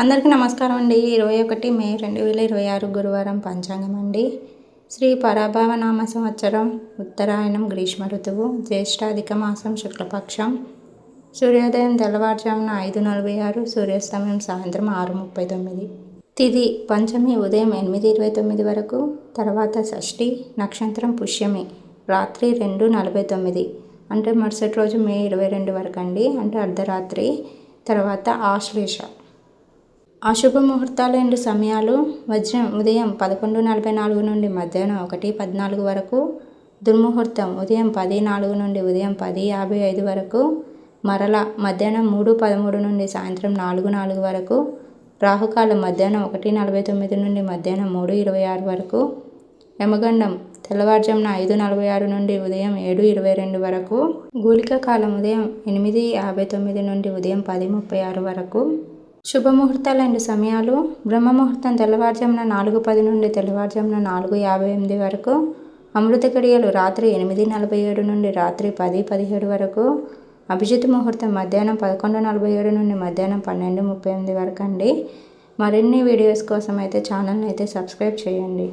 అందరికీ నమస్కారం అండి. 21 మే 2026 గురువారం పంచాంగం అండి. శ్రీ పరాభవనామ సంవత్సరం, ఉత్తరాయణం, గ్రీష్మ ఋతువు, జ్యేష్ఠాధిక మాసం, శుక్లపక్షం. సూర్యోదయం తెల్లవారుజామున 5:46, సూర్యాస్తమయం సాయంత్రం 6:39. తిథి పంచమి ఉదయం 8:29 వరకు, తర్వాత షష్ఠి. నక్షత్రం పుష్యమి, రాత్రి 2:49 అంటే మరుసటి రోజు మే 22 వరకు అండి, అంటే అర్ధరాత్రి. తర్వాత ఆశ్లేష. అశుభ ముహూర్తాలు 2 సమయాలు: వజ్రం ఉదయం 11:44 నుండి మధ్యాహ్నం 1:14 వరకు, దుర్ముహూర్తం ఉదయం 10:04 నుండి ఉదయం 10:55 వరకు, మరల మధ్యాహ్నం 3:13 నుండి సాయంత్రం 4:04 వరకు, రాహుకాలం మధ్యాహ్నం 1:49 నుండి మధ్యాహ్నం 3:26 వరకు, యమగండం తెల్లవారుజామున 5:46 నుండి ఉదయం 7:22 వరకు, గూళిక కాలం ఉదయం 8:59 నుండి ఉదయం 10:36 వరకు. శుభముహూర్తాలు 2 సమయాలు: బ్రహ్మముహూర్తం తెల్లవారుజామున 4:10 నుండి తెల్లవారుజామున 4:58 వరకు, అమృత గడియలు రాత్రి 8:47 నుండి రాత్రి 10:17 వరకు, అభిజిత్ ముహూర్తం మధ్యాహ్నం 11:47 నుండి మధ్యాహ్నం 12:38 వరకు అండి. మరిన్ని వీడియోస్ కోసం అయితే ఛానల్ని అయితే సబ్స్క్రైబ్ చేయండి.